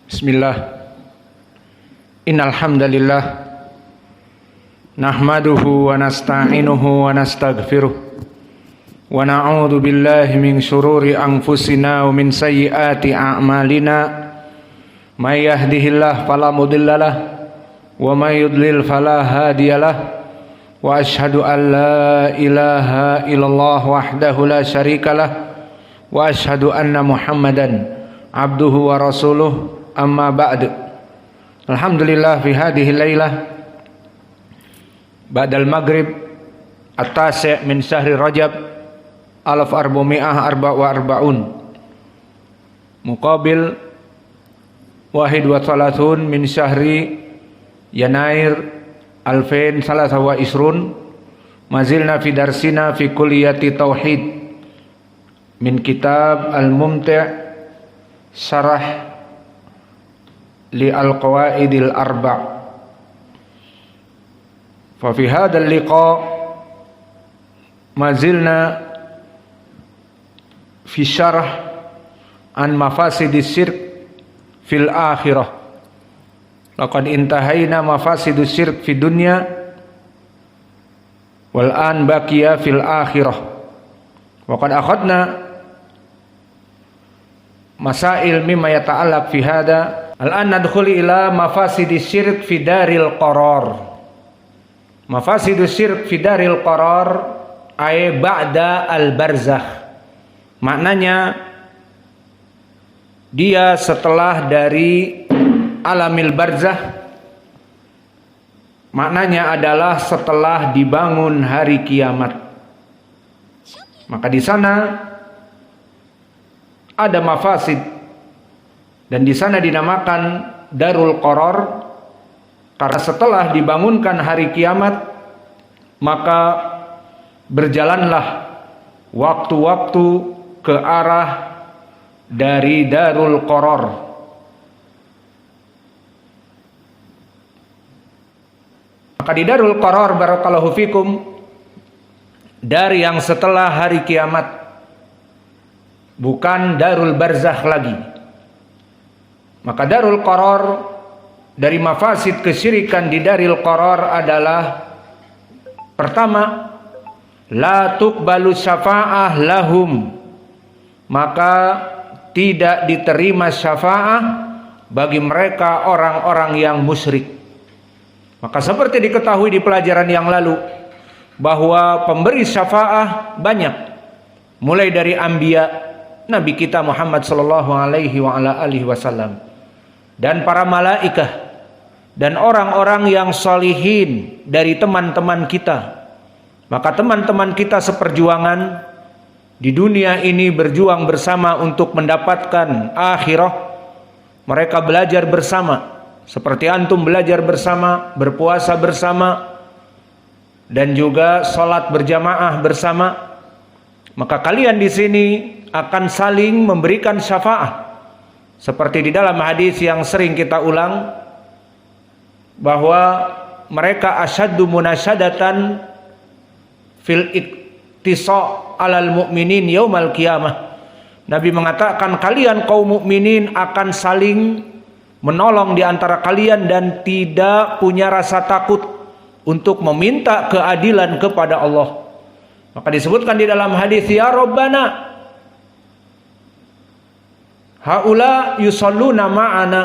Bismillah. Innal hamdalillah nahmaduhu wa nasta'inuhu wa nastaghfiruh wa na'udzu billahi min shururi anfusina wa min sayyiati a'malina. May yahdihillahu fala mudhillalah wa may yudlil fala hadiyalah. Wa asyhadu an la ilaha illallah wahdahu la syarikalah wa asyhadu anna Muhammadan abduhu wa rasuluh. Amma ba'd. Alhamdulillah fi hadhihi lailah ba'dal maghrib at-tasi' min syahri Rajab 1444 muqabil 31 min syahri Yanair 2023 mazilna fi darsina fi kulliyati tauhid min kitab al-mumti' syarah li al-qawaidil arba'. Fa fi hadzal liqa mazilna fi syarh an mafasidis syirk fil akhirah. Laqad intahayna mafasidus syirk fid dunya wal an baqiya fil akhirah. Wa qad akhadna masail mimma yata'allaq fi hadza. Al-an nadkhulu ila mafasidis syirk fi daril qarar. Mafasidus syirk fi daril qarar ay ba'da al-barzakh. Maknanya dia setelah dari alamil barzakh. Maknanya adalah setelah dibangun hari kiamat. Maka di sana ada mafasid. Dan di sana dinamakan Darul Qarar karena setelah dibangunkan hari kiamat maka berjalanlah waktu-waktu ke arah dari Darul Qarar. Maka di Darul Qarar barakallahu fikum, dari yang setelah hari kiamat, bukan Darul Barzakh lagi. Maka Darul Qarar, dari mafasid kesyirikan di Darul Qarar adalah pertama, la tuqbalu syafa'ah lahum, maka tidak diterima syafa'ah bagi mereka orang-orang yang musyrik. Maka seperti diketahui di pelajaran yang lalu bahwa pemberi syafa'ah banyak, mulai dari anbiya, Nabi kita Muhammad sallallahu alaihi wa ala alihi wasallam, dan para malaikah, dan orang-orang yang solihin dari teman-teman kita. Maka teman-teman kita seperjuangan di dunia ini berjuang bersama untuk mendapatkan akhirah. Mereka belajar bersama, seperti antum belajar bersama, berpuasa bersama, dan juga sholat berjamaah bersama. Maka kalian di sini akan saling memberikan syafaat. Seperti di dalam hadis yang sering kita ulang, bahwa mereka asyaddu munasyadatan fil iktisa alal mu'minin yaumal qiyamah. Nabi mengatakan kalian kaum mukminin akan saling menolong di antara kalian dan tidak punya rasa takut untuk meminta keadilan kepada Allah. Maka disebutkan di dalam hadis, ya Rabbana haula yusalluna ma'ana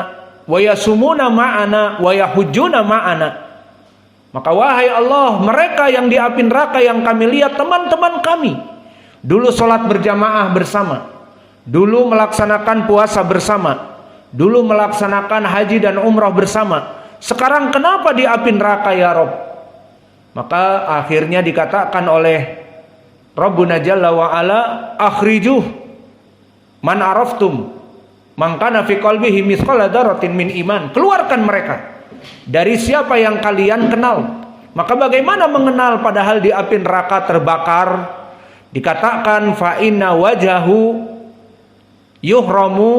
wa yasumuna ma'ana wa yahujjuna ma'ana. Maka wahai Allah, mereka yang di api neraka yang kami lihat teman-teman kami, dulu sholat berjamaah bersama, dulu melaksanakan puasa bersama, dulu melaksanakan haji dan umrah bersama. Sekarang kenapa di api neraka ya Rabb? Maka akhirnya dikatakan oleh Rabbuna Jalla wa Ala, akhrijuh man araftum man kana fi qalbihi mithqala dzarratin min iman. Keluarkan mereka dari siapa yang kalian kenal. Maka bagaimana mengenal padahal di api neraka terbakar? Dikatakan fa inna wajahu yuhramu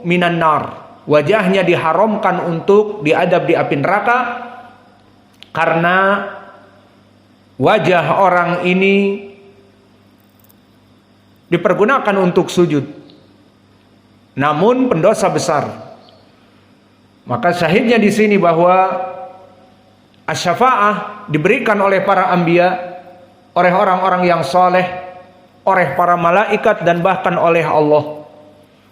minan nar. Wajahnya diharamkan untuk diadab di api neraka karena wajah orang ini dipergunakan untuk sujud. Namun pendosa besar. Maka syahidnya di sini bahwa asy-syafa'ah diberikan oleh para anbiya, oleh orang-orang yang soleh, oleh para malaikat, dan bahkan oleh Allah.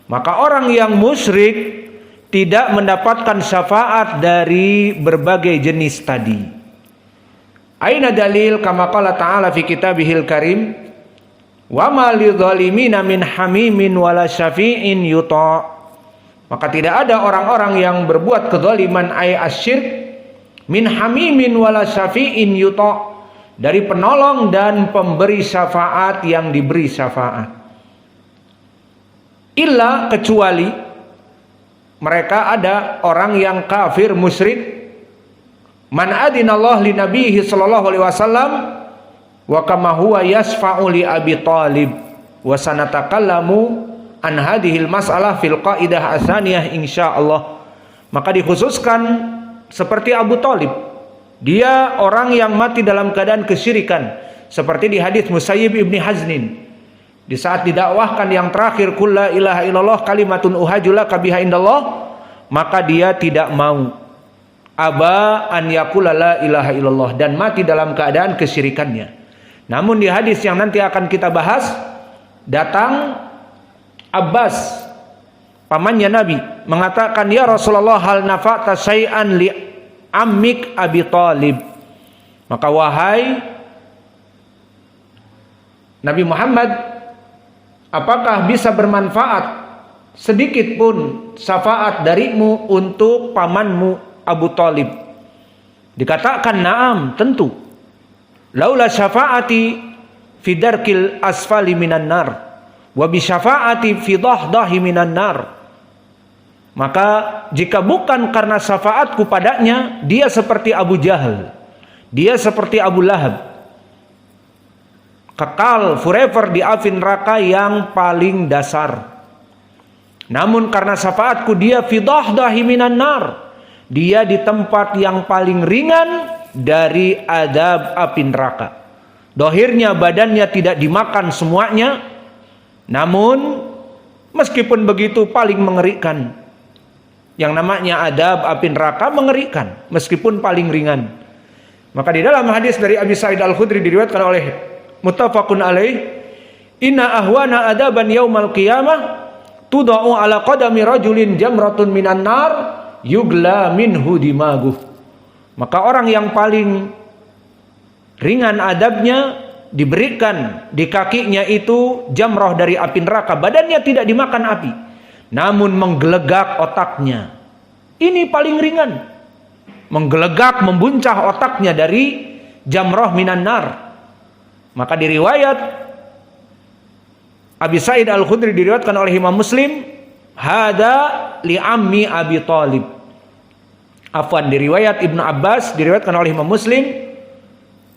Maka orang yang musyrik tidak mendapatkan syafaat dari berbagai jenis tadi. Aina dalil kama qala ta'ala fi kitabihil karim, wa ma lidzalimina min hamimin wala syafi'in yuta'. Maka tidak ada orang-orang yang berbuat kezaliman ay asyirk min hamimin wala syafi'in yuta', dari penolong dan pemberi syafaat yang diberi syafaat. Illa, kecuali mereka ada orang yang kafir musyrik, man adinallah li nabihi sallallahu alaihi wasallam wa kama huwa yasfa'u li Abi Thalib wa sanatakallamu an hadhil mas'alah fil qaidah asaniyah insyaallah. Maka dikhususkan seperti Abu Thalib, dia orang yang mati dalam keadaan kesyirikan, seperti di hadis Musayyib ibni Haznin, di saat didakwahkan yang terakhir, qul la ilaha illallah kalimatun uhajulaka biha indallah, maka dia tidak mau, aba an yaqula la ilaha illallah, dan mati dalam keadaan kesyirikannya. Namun di hadis yang nanti akan kita bahas, datang Abbas, pamannya Nabi, mengatakan, ya Rasulullah, hal nafa'ta syai'an li ammik Abi Thalib. Maka wahai Nabi Muhammad, apakah bisa bermanfaat sedikit pun syafaat darimu untuk pamanmu Abu Thalib? Dikatakan, na'am, tentu. Laula syafaati fi darkil asfali minan nar wa bi syafaati fi dahdahi minan nar. Maka jika bukan karena syafaatku padanya, dia seperti Abu Jahal, dia seperti Abu Lahab, kekal forever di api neraka yang paling dasar. Namun karena syafaatku dia fi dahdahi minan nar, dia di tempat yang paling ringan dari adab api neraka. Dohirnya badannya tidak dimakan semuanya, namun meskipun begitu paling mengerikan. Yang namanya adab api neraka mengerikan meskipun paling ringan. Maka di dalam hadis dari Abi Sa'id Al-Khudri diriwayatkan oleh muttafaqun alaih, inna ahwana adaban yaumal qiyamah tudau ala qadami rajulin jamratun minan nar yugla minhu dimaguh. Maka orang yang paling ringan adabnya diberikan di kakinya itu jamroh dari api neraka. Badannya tidak dimakan api, namun menggelegak otaknya. Ini paling ringan, menggelegak, membuncah otaknya dari jamroh minan nar. Maka di riwayat Abi Sa'id Al-Khudri diriwayatkan oleh Imam Muslim, hada li ammi Abi Thalib. Afwan, di riwayat Ibnu Abbas diriwayatkan oleh Imam Muslim,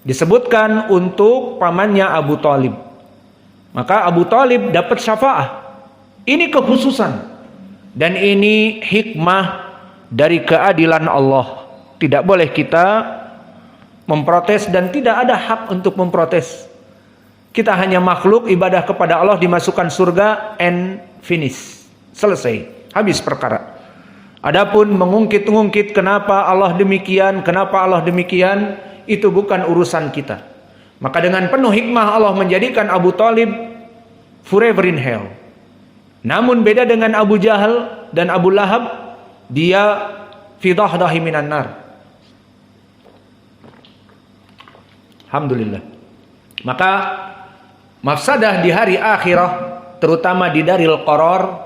disebutkan untuk pamannya Abu Thalib. Maka Abu Thalib dapat syafaat. Ini kekhususan dan ini hikmah dari keadilan Allah. Tidak boleh kita memprotes dan tidak ada hak untuk memprotes. Kita hanya makhluk, ibadah kepada Allah, dimasukkan surga, and finish, selesai, habis perkara. Adapun mengungkit-ungkit kenapa Allah demikian, kenapa Allah demikian, itu bukan urusan kita. Maka dengan penuh hikmah Allah menjadikan Abu Thalib forever in hell. Namun beda dengan Abu Jahal dan Abu Lahab, dia fi dahdahi minan nar. Alhamdulillah. Maka mafsadah di hari akhirah, terutama di daril qaror,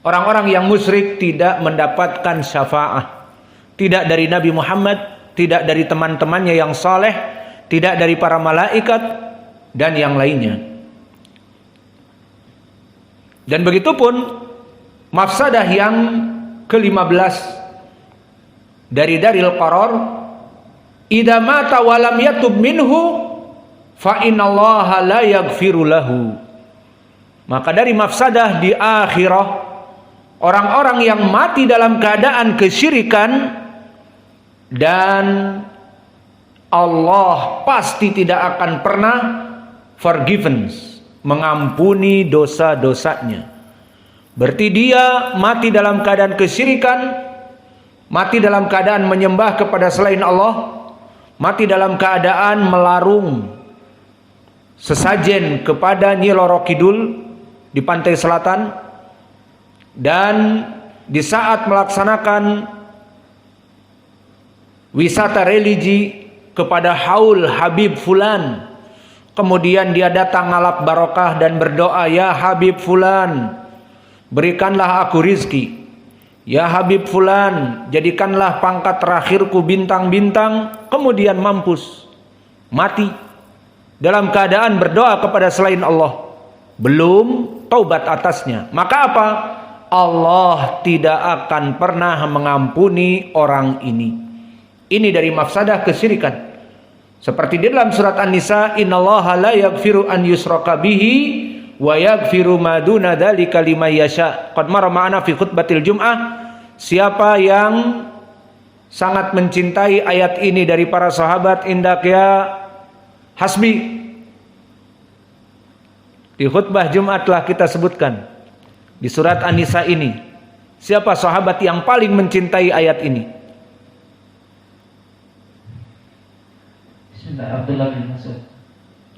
orang-orang yang musyrik tidak mendapatkan syafaat. Tidak dari Nabi Muhammad, tidak dari teman-temannya yang saleh, tidak dari para malaikat dan yang lainnya. Dan begitu pun mafsadah yang ke-15 dari daril qaror, idza mata wa lam yatub minhu fa innallaha la yaghfiru lahu. Maka dari mafsadah di akhirah, orang-orang yang mati dalam keadaan kesyirikan, dan Allah pasti tidak akan pernah forgiveness, mengampuni dosa-dosanya. Berarti dia mati dalam keadaan kesyirikan, mati dalam keadaan menyembah kepada selain Allah, mati dalam keadaan melarung sesajen kepada Nyi Roro Kidul di pantai selatan, dan di saat melaksanakan wisata religi kepada haul Habib Fulan, kemudian dia datang ngalap barokah dan berdoa, ya Habib Fulan, berikanlah aku rizki. Ya Habib Fulan, jadikanlah pangkat terakhirku bintang-bintang. Kemudian mampus, mati dalam keadaan berdoa kepada selain Allah, belum taubat atasnya. Maka apa? Allah tidak akan pernah mengampuni orang ini. Ini dari mafsadah kesyirikan. Seperti di dalam surat An-Nisa, innallaha la yaghfiru an yushraka bihi wa yaghfiru ma duna dzalika liman yasha. Qad mara ma'ana fi khutbatil Jum'ah. Siapa yang sangat mencintai ayat ini dari para sahabat, indak ya hasbi. Di khutbah Jumat telah kita sebutkan di surat An-Nisa ini, siapa sahabat yang paling mencintai ayat ini? Abdullah bin Mas'ud.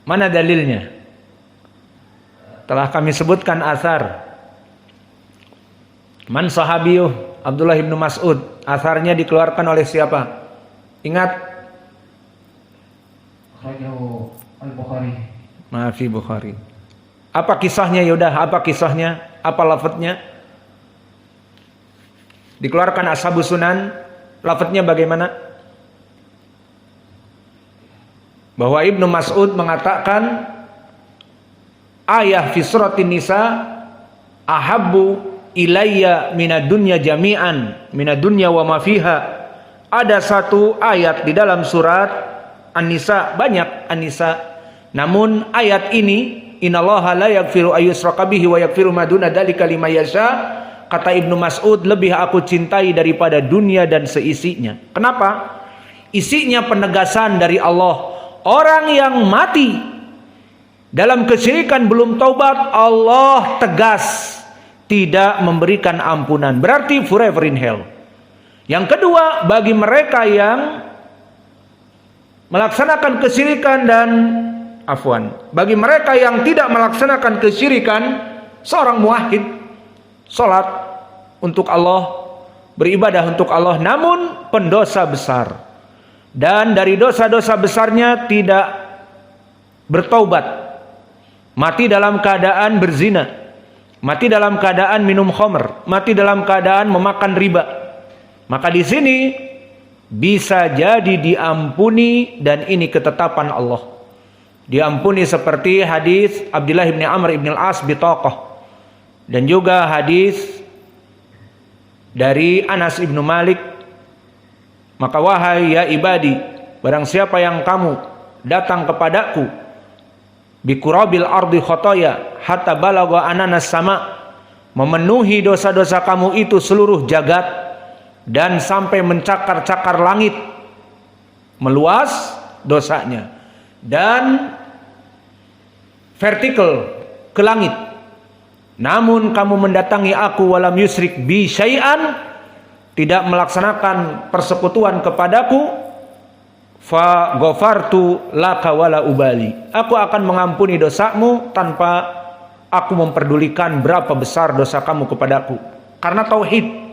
Mana dalilnya? Telah kami sebutkan asar. Man sahabiyuh Abdullah bin Mas'ud. Asarnya dikeluarkan oleh siapa? Ingat? Al-Bukhari. Maafi Bukhari. Apa kisahnya? Yaudah, apa kisahnya? Apa lafadznya? Dikeluarkan Ashabus Sunan. Lafadznya bagaimana? Bahwa Ibnu Mas'ud mengatakan, ayah fi suratin Nisa ahabbu ilayya minad dunya jami'an, minad dunya wa ma fiha. Ada satu ayat di dalam surat An-Nisa, banyak An-Nisa, namun ayat ini, innallaha la yaghfiru ayyushraka bihi wa yaghfiru ma duna dzalika liman yasha, kata Ibnu Mas'ud, lebih aku cintai daripada dunia dan seisinya. Kenapa? Isinya penegasan dari Allah. Orang yang mati dalam kesyirikan belum taubat, Allah tegas tidak memberikan ampunan. Berarti forever in hell. Yang kedua, bagi mereka yang melaksanakan kesyirikan dan bagi mereka yang tidak melaksanakan kesyirikan, seorang muwahhid, salat untuk Allah, beribadah untuk Allah, namun pendosa besar. Dan dari dosa-dosa besarnya tidak bertaubat, mati dalam keadaan berzina, mati dalam keadaan minum khamr, mati dalam keadaan memakan riba, maka di sini bisa jadi diampuni, dan ini ketetapan Allah. Diampuni seperti hadis Abdullah bin Amr bin Al-As bitaqah, dan juga hadis dari Anas bin Malik. Maka wahai ya ibadi, barang siapa yang kamu datang kepadaku biqurabil ardi khotoya hatta balagha ananas sama, memenuhi dosa-dosa kamu itu seluruh jagat dan sampai mencakar-cakar langit, meluas dosanya dan vertikal ke langit, namun kamu mendatangi aku walam yusrik bi syai'an, tidak melaksanakan persekutuan kepadaku, fa ghafartu laka wala ubali, aku akan mengampuni dosamu tanpa aku memperdulikan berapa besar dosa kamu kepadaku. Karena tauhid.